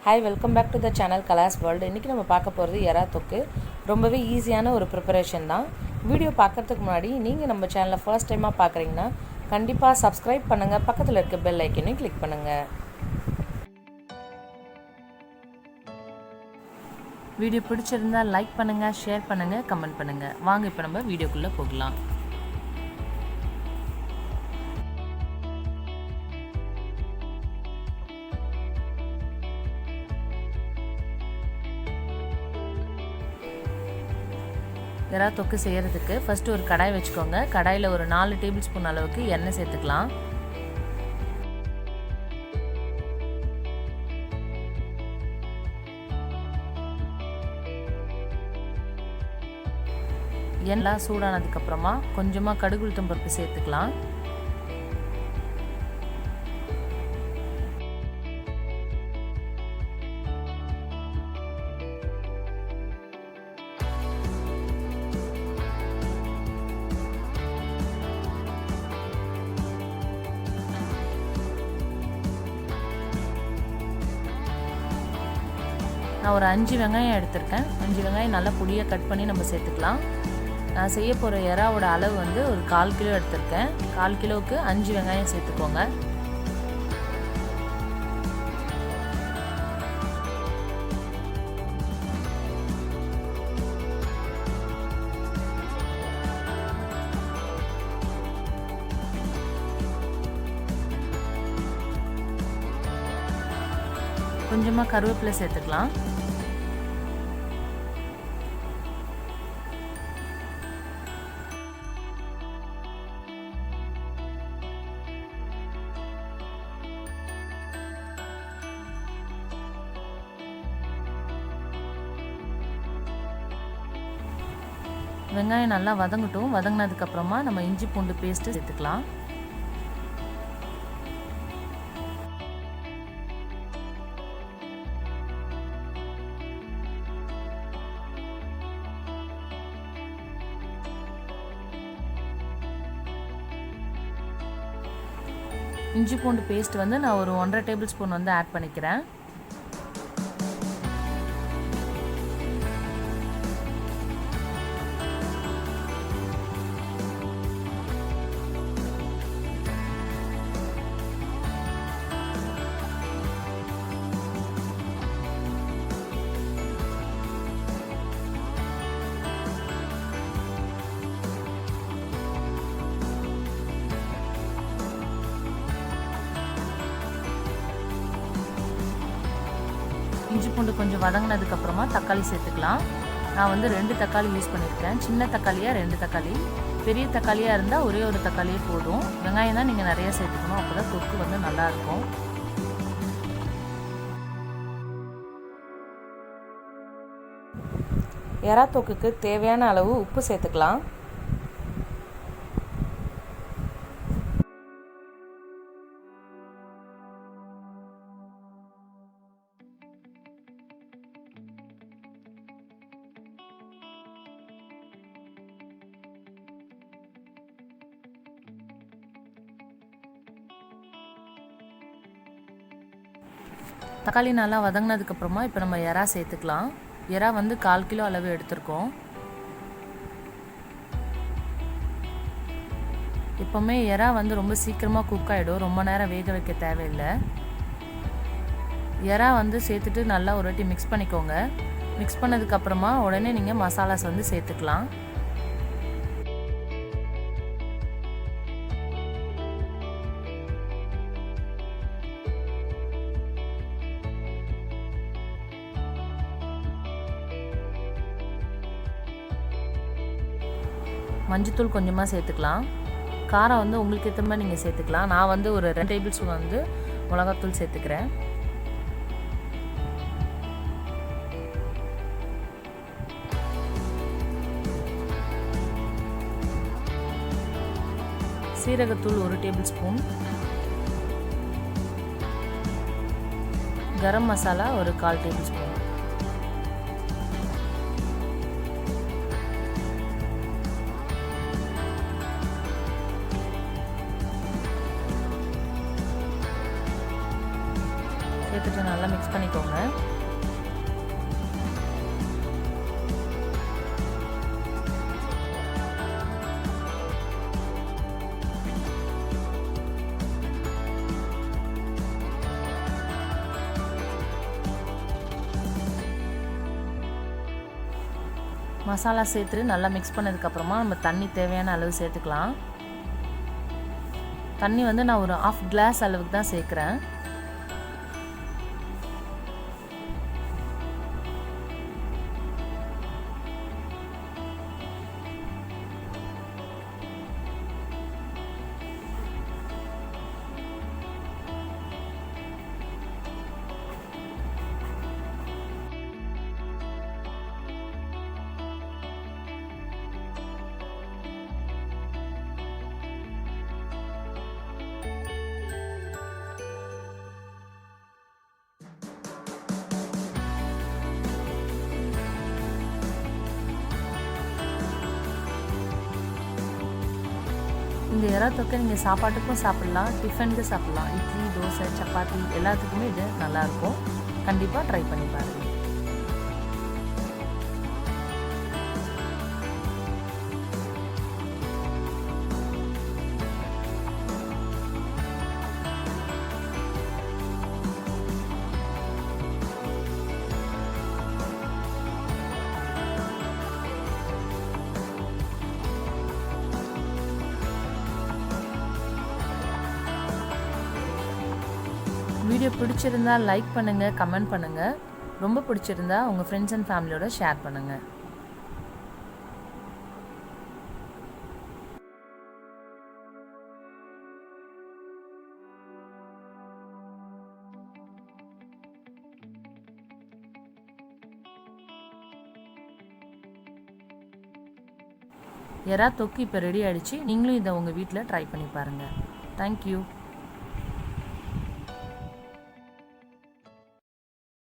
Hi, welcome back to the channel Colors World. இன்னைக்கு நம்ம பார்க்க போறது எறா தொக்கு. ரொம்பவே ஈஸியான ஒரு preparation தான். வீடியோ பார்க்கிறதுக்கு முன்னாடி நீங்க நம்ம சேனலை first time பார்க்கறீங்கன்னா கண்டிப்பா subscribe பண்ணுங்க. பக்கத்துல இருக்க bell icon-ஐ click பண்ணுங்க. வீடியோ பிடிச்சிருந்தா லைக் பண்ணுங்க, ஷேர் பண்ணுங்க, கமெண்ட் பண்ணுங்க. வாங்க இப்போ நம்ம வீடியோக்குள்ள போகலாம். எறா தொக்கு செய்யறதுக்கு ஃபர்ஸ்ட் ஒரு கடாய் வச்சுக்கோங்க. கடாயில ஒரு 4 டேபிள் ஸ்பூன் அளவுக்கு எண்ணெய் சேர்த்துக்கலாம். எண்ணெய் சூடானதுக்கு அப்புறமா கொஞ்சமா கடுகு உளுத்தம் பருப்பு சேர்த்துக்கலாம். நான் ஒரு 5 வெங்காயம் எடுத்திருக்கேன். 5 வெங்காயம் நல்லா பொடியாக கட் பண்ணி நம்ம சேர்த்துக்கலாம். நான் செய்ய போகிற எறாவோட அளவு வந்து ஒரு 1/4 கிலோ எடுத்திருக்கேன். 1/4 கிலோவுக்கு 5 வெங்காயம் சேர்த்துக்கோங்க. கொஞ்சமாக கருவேப்பிலை சேர்த்துக்கலாம். வெங்காயம் நல்லா வதங்கட்டும். வதங்கினதுக்கு அப்புறமா நம்ம இஞ்சி பூண்டு பேஸ்ட் சேர்த்துக்கலாம். இஞ்சி பூண்டு பேஸ்ட் வந்து நான் ஒரு 1.5 டேபிள் ஸ்பூன் வந்து ஆட் பண்ணிக்கிறேன். இஞ்சி பூண்டு கொஞ்சம் வதங்கினதுக்கு அப்புறமா தக்காளி சேர்த்துக்கலாம். நான் வந்து 2 தக்காளி யூஸ் பண்ணியிருக்கேன். சின்ன தக்காளியாக 2 தக்காளி, பெரிய தக்காளியாக இருந்தால் ஒரே ஒரு தக்காளியே போதும். வெங்காயம் தான் நீங்கள் நிறைய சேர்த்துக்கணும், அப்போ தான் தொக்கு வந்து நல்லாயிருக்கும். எறா தொக்குக்கு தேவையான அளவு உப்பு சேர்த்துக்கலாம். தக்காளி நல்லா வதங்கினதுக்கப்புறமா இப்போ நம்ம எறா சேர்த்துக்கலாம். எறா வந்து 1/4 கிலோ அளவு எடுத்திருக்கோம். எப்போவுமே எறா வந்து ரொம்ப சீக்கிரமாக குக் ஆகிடும், ரொம்ப நேரம் வேக வைக்க தேவையில்லை. எறா வந்து சேர்த்துட்டு நல்லா ஒரு வாட்டி மிக்ஸ் பண்ணிக்கோங்க. மிக்ஸ் பண்ணதுக்கப்புறமா உடனே நீங்கள் மசாலாஸ் வந்து சேர்த்துக்கலாம். மஞ்சத்தூள் கொஞ்சமாக சேர்த்துக்கலாம். காரம் வந்து உங்களுக்கு ஏற்ற மாதிரி நீங்கள் சேர்த்துக்கலாம். நான் வந்து ஒரு 2 டேபிள் ஸ்பூன் வந்து மிளகாத்தூள் சேர்த்துக்கிறேன். சீரகத்தூள் 1 டேபிள் ஸ்பூன், கரம் மசாலா ஒரு 1/4 டேபிள் ஸ்பூன், சேர்த்துட்டு நல்லா மிக்ஸ் பண்ணிக்கோங்க. மசாலா சேர்த்துட்டு நல்லா மிக்ஸ் பண்ணதுக்கப்புறமா நம்ம தண்ணி தேவையான அளவு சேர்த்துக்கலாம். தண்ணி வந்து நான் ஒரு 1/2 கிளாஸ் அளவுக்கு தான் சேர்க்குறேன். இந்த எறா தொக்கை நீங்கள் சாப்பாட்டுக்கும் சாப்பிட்லாம், டிஃபனுக்கு சாப்பிட்லாம். இட்லி, தோசை, சப்பாத்தி எல்லாத்துக்குமே இது நல்லாயிருக்கும். கண்டிப்பாக ட்ரை பண்ணி பாருங்கள். வீடியோ பிடிச்சிருந்தா லைக் பண்ணுங்கள், கமெண்ட் பண்ணுங்கள். ரொம்ப பிடிச்சிருந்தா உங்கள் ஃப்ரெண்ட்ஸ் அண்ட் ஃபேமிலியோட ஷேர் பண்ணுங்கள். எறா தொக்கு இப்போ ரெடி ஆகிடுச்சு. நீங்களும் இதை உங்கள் வீட்டில் ட்ரை பண்ணி பாருங்கள். தேங்க்யூ.